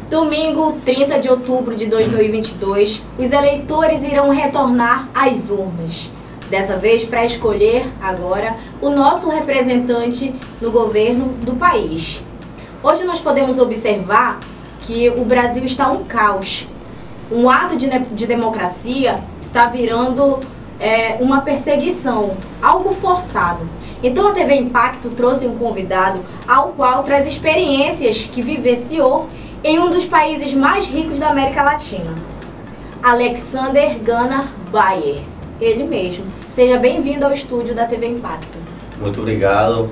Domingo, 30 de outubro de 2022, os eleitores irão retornar às urnas. Dessa vez para escolher agora o nosso representante no governo do país. Hoje nós podemos observar que o Brasil está um caos. Um ato de democracia está virando uma perseguição, algo forçado. Então a TV Impacto trouxe um convidado ao qual traz experiências que vivenciou em um dos países mais ricos da América Latina, Alexander Gunnar Bayer, ele mesmo. Seja bem-vindo ao estúdio da TV Impacto. Muito obrigado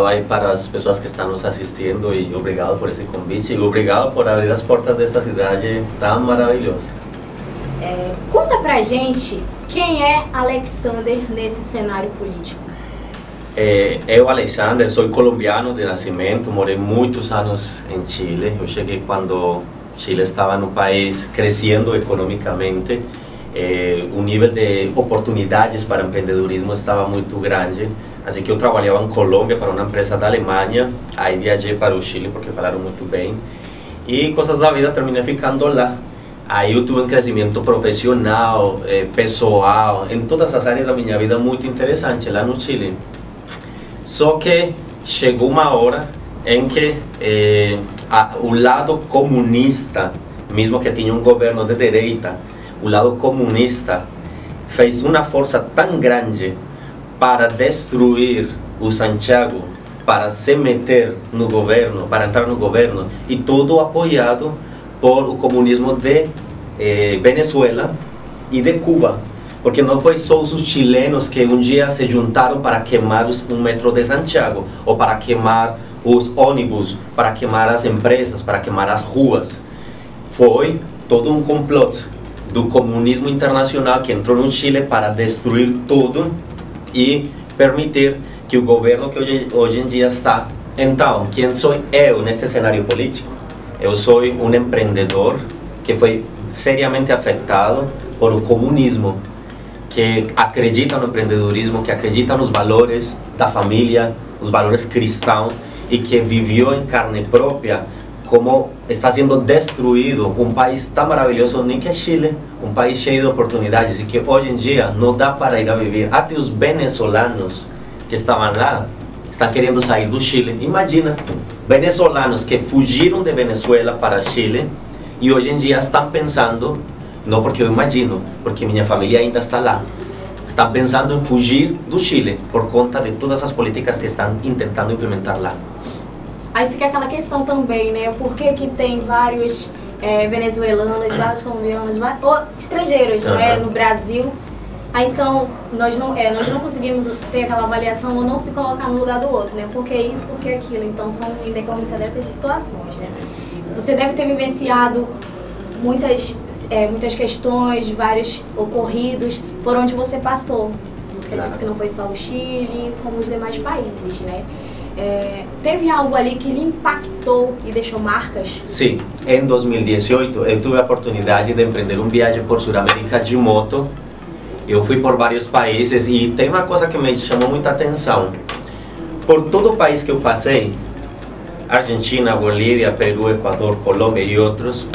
aí para as pessoas que estão nos assistindo e obrigado por esse convite e obrigado por abrir as portas desta cidade tão maravilhosa. Conta pra gente quem é Alexander nesse cenário político. Eu, Alexander, sou colombiano de nascimento, morei muitos anos em Chile. Eu cheguei quando Chile estava no país crescendo economicamente. O nível de oportunidades para empreendedorismo estava muito grande. Assim que eu trabalhava em Colômbia para uma empresa da Alemanha. Aí viajei para o Chile porque falaram muito bem. E coisas da vida, terminei ficando lá. Aí eu tive um crescimento profissional, pessoal, em todas as áreas da minha vida muito interessante lá no Chile. Só que chegou uma hora em que o lado comunista, mesmo que tinha um governo de direita, o lado comunista fez uma força tão grande para destruir o Santiago, para se meter no governo, para entrar no governo, e todo apoiado por o comunismo de Venezuela e de Cuba. Porque não foi só os chilenos que um dia se juntaram para queimar o metrô de Santiago, ou para queimar os ônibus, para queimar as empresas, para queimar as ruas. Foi todo um complot do comunismo internacional que entrou no Chile para destruir tudo e permitir que o governo que hoje em dia está. Então, quem sou eu nesse cenário político? Eu sou um empreendedor que foi seriamente afetado por o comunismo, que acredita no empreendedorismo, que acredita nos valores da família, os valores cristãos, e que viveu em carne própria como está sendo destruído um país tão maravilhoso nem que é Chile, um país cheio de oportunidades e que hoje em dia não dá para ir a viver. Até os venezuelanos que estavam lá estão querendo sair do Chile. Imagina, venezuelanos que fugiram de Venezuela para Chile e hoje em dia estão pensando, não porque eu imagino, porque minha família ainda está lá, estão pensando em fugir do Chile por conta de todas as políticas que estão tentando implementar lá. Aí fica aquela questão também, né? Por que tem vários venezuelanos, vários colombianos, ou estrangeiros, né, no Brasil? Aí então nós não conseguimos ter aquela avaliação ou não se colocar no lugar do outro, né? Por que isso, por que aquilo? Então são em decorrência dessas situações, né? Você deve ter vivenciado muitas questões, vários ocorridos por onde você passou. Acredito que não foi só o Chile, como os demais países, né? Teve algo ali que lhe impactou e deixou marcas? Sim, em 2018 eu tive a oportunidade de empreender viagem por Sudamérica de moto. Eu fui por vários países e tem uma coisa que me chamou muita atenção. Por todo o país que eu passei, Argentina, Bolívia, Peru, Equador, Colômbia e outros,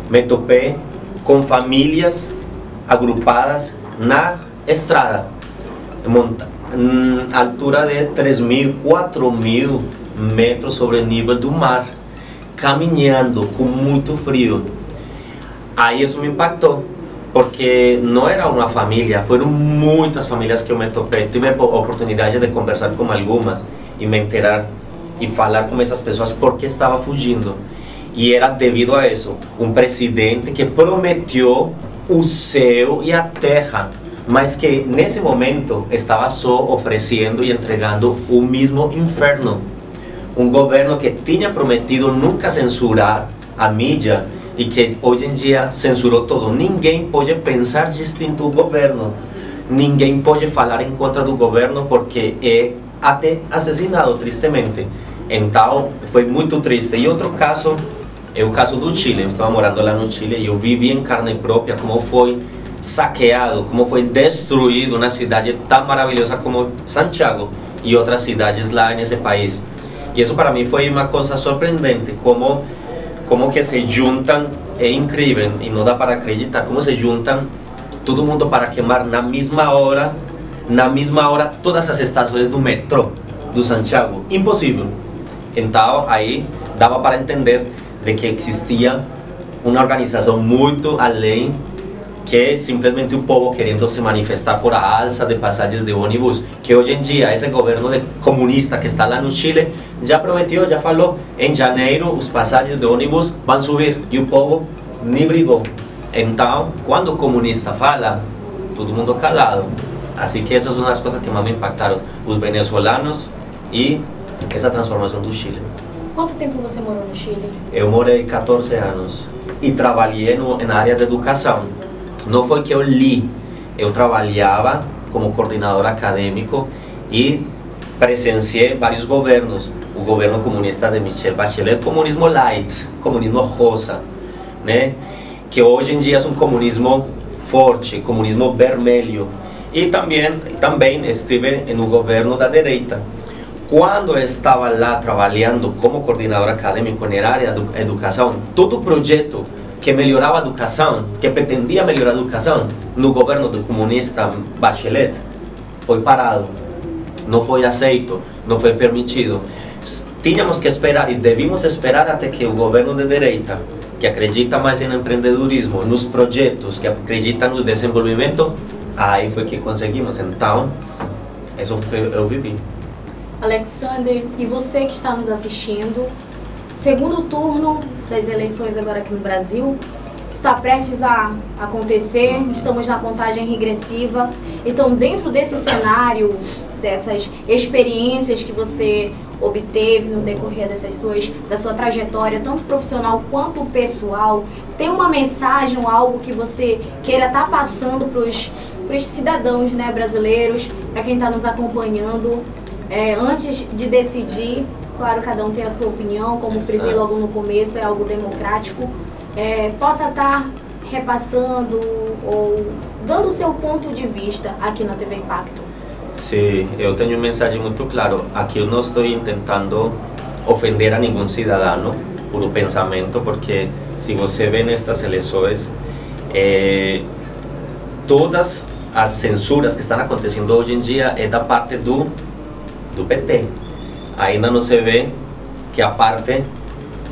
me topei com famílias agrupadas na estrada, altura de 3.000, 4.000 metros sobre o nível do mar, caminhando com muito frio. Aí isso me impactou, porque não era uma família, foram muitas famílias que eu me topei. Tive a oportunidade de conversar com algumas e me enterar e falar com essas pessoas por que estava fugindo. E era devido a isso, um presidente que prometeu o céu e a terra, mas que nesse momento estava só oferecendo e entregando o mesmo inferno. Um governo que tinha prometido nunca censurar a mídia e que hoje em dia censurou tudo. Ninguém pode pensar distinto do governo, ninguém pode falar em contra do governo porque é até assassinado, tristemente. Então foi muito triste. E outro caso é o caso do Chile. Eu estava morando lá no Chile e eu vivi em carne própria como foi saqueado, como foi destruído uma cidade tão maravilhosa como Santiago e outras cidades lá nesse país. E isso para mim foi uma coisa surpreendente, como como que se juntam, é incrível e não dá para acreditar como se juntam todo mundo para queimar na mesma hora todas as estações do metrô do Santiago. Impossível. Então aí dava para entender de que existia uma organização muito além que simplesmente o povo querendo se manifestar por a alça de passagens de ônibus, que hoje em dia esse governo comunista que está lá no Chile já prometeu, já falou, em janeiro os passagens de ônibus vão subir e o povo nem brigou. Então, quando o comunista fala, todo mundo calado. Assim que essas são as coisas que mais me impactaram, os venezuelanos e essa transformação do Chile. Quanto tempo você morou no Chile? Eu morei 14 anos e trabalhei na área de educação. Não foi que eu li, eu trabalhava como coordenador acadêmico e presenciei vários governos. O governo comunista de Michelle Bachelet, comunismo light, comunismo rosa, né? Que hoje em dia é um comunismo forte, comunismo vermelho. E também estive no governo da direita. Quando eu estava lá trabalhando como coordenador acadêmico na área da educação, todo projeto que melhorava a educação, que pretendia melhorar a educação, no governo do comunista Bachelet, foi parado, não foi aceito, não foi permitido. Tínhamos que esperar e devíamos esperar até que o governo de direita, que acredita mais em empreendedorismo, nos projetos, que acredita no desenvolvimento, aí foi que conseguimos. Então, isso foi o que eu vivi. Alexander, e você que está nos assistindo, segundo turno das eleições agora aqui no Brasil está prestes a acontecer, estamos na contagem regressiva. Então, dentro desse cenário, dessas experiências que você obteve no decorrer da sua trajetória, tanto profissional quanto pessoal, tem uma mensagem ou algo que você queira estar passando para os cidadãos, né, brasileiros, para quem está nos acompanhando, antes de decidir? Claro, cada um tem a sua opinião, como frisei logo no começo, é algo democrático. Possa estar repassando ou dando o seu ponto de vista aqui na TV Impacto. Sim, eu tenho uma mensagem muito clara. Aqui eu não estou tentando ofender a nenhum cidadão por o pensamento, porque se você vê nestas eleições, todas as censuras que estão acontecendo hoje em dia é da parte do PT. Ainda não se vê que a parte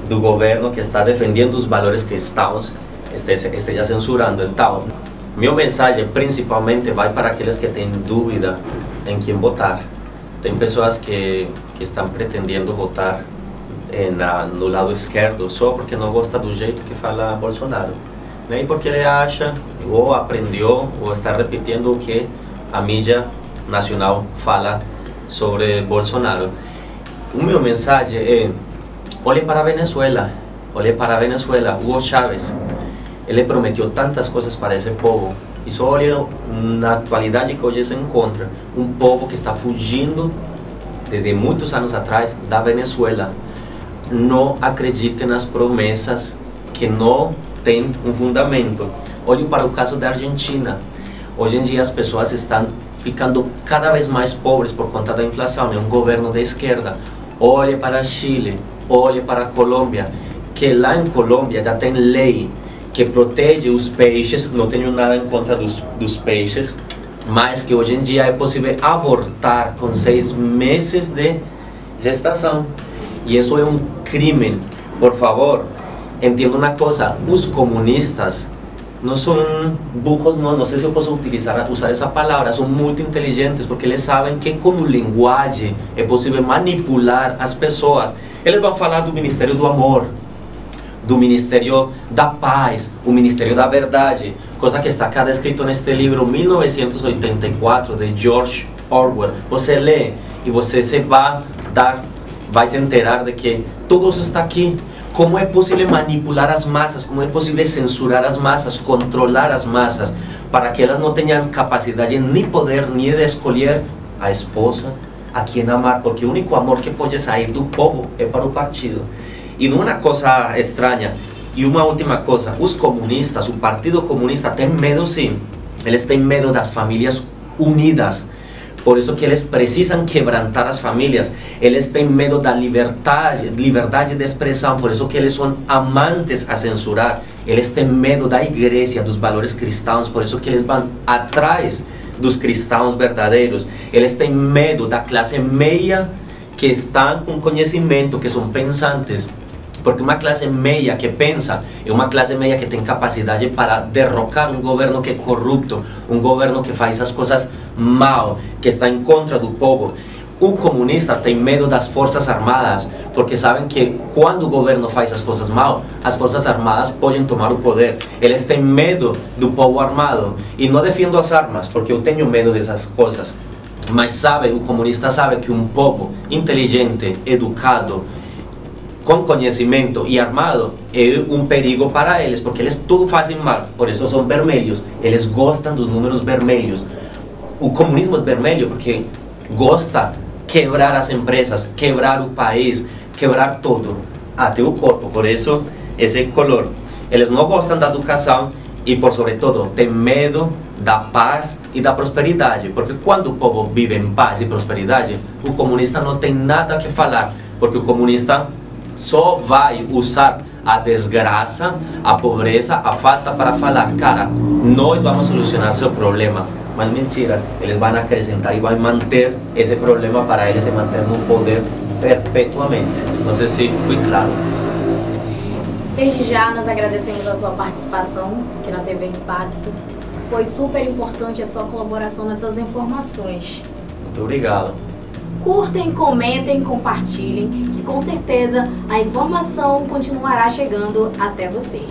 do governo que está defendendo os valores cristãos esteja censurando. Então, minha mensagem principalmente vai para aqueles que têm dúvida em quem votar. Tem pessoas que estão pretendendo votar no lado esquerdo só porque não gosta do jeito que fala Bolsonaro, né? E porque ele acha, ou aprendeu, ou está repetindo o que a mídia nacional fala sobre Bolsonaro. O meu mensagem é: olhe para a Venezuela, Hugo Chávez, ele prometeu tantas coisas para esse povo, e só olhe na atualidade que hoje se encontra, um povo que está fugindo desde muitos anos atrás da Venezuela. Não acredite nas promessas que não têm um fundamento. Olhe para o caso da Argentina. Hoje em dia as pessoas estão ficando cada vez mais pobres por conta da inflação, é um governo de esquerda. Olhe para Chile, olhe para a Colômbia, que lá em Colômbia já tem lei que protege os peixes. Não tenho nada em contra dos peixes, mas que hoje em dia é possível abortar com 6 meses de gestação. E isso é um crime. Por favor, entenda uma coisa, os comunistas não são burros, não sei se eu posso usar essa palavra, são muito inteligentes, porque eles sabem que com o linguagem é possível manipular as pessoas. Eles vão falar do Ministério do Amor, do Ministério da Paz, o Ministério da Verdade, coisa que está cada escrito neste livro 1984 de George Orwell. Você lê e você vai se enterar de que tudo isso está aqui. Como é possível manipular as massas, como é possível censurar as massas, controlar as massas, para que elas não tenham capacidade nem poder nem de escolher a esposa, a quem amar, porque o único amor que pode sair do povo é para o partido. E não é uma coisa estranha. E uma última coisa, os comunistas, o Partido Comunista tem medo, sim, eles têm medo das famílias unidas, Por isso que eles precisam quebrantar as famílias. Eles têm medo da liberdade de expressão. Por isso que eles são amantes a censurar. Eles têm medo da igreja, dos valores cristãos. Por isso que eles vão atrás dos cristãos verdadeiros. Eles têm medo da classe meia que estão com conhecimento, que são pensantes. Porque uma classe meia que pensa é uma classe meia que tem capacidade para derrocar um governo que é corrupto, um governo que faz as coisas mal, que está em contra do povo. O comunista tem medo das forças armadas, porque sabem que quando o governo faz as coisas mal, as forças armadas podem tomar o poder. Eles têm medo do povo armado. E não defendo as armas, porque eu tenho medo dessas coisas. Mas o comunista sabe que um povo inteligente, educado, com conhecimento e armado é um perigo para eles, porque eles tudo fazem mal, por isso são vermelhos, eles gostam dos números vermelhos. O comunismo é vermelho porque gosta quebrar as empresas, quebrar o país, quebrar tudo, até o corpo, por isso esse color. Eles não gostam da educação e, por sobretudo, têm medo da paz e da prosperidade, porque quando o povo vive em paz e prosperidade, o comunista não tem nada que falar, porque o comunista só vai usar a desgraça, a pobreza, a falta para falar, cara, nós vamos solucionar seu problema. Mas mentira, eles vão acrescentar e vão manter esse problema para eles se manter no poder perpetuamente. Não sei se fui claro. Desde já nós agradecemos a sua participação aqui na TV Impacto. Foi super importante a sua colaboração nessas informações. Muito obrigado. Curtem, comentem, compartilhem, que com certeza a informação continuará chegando até você.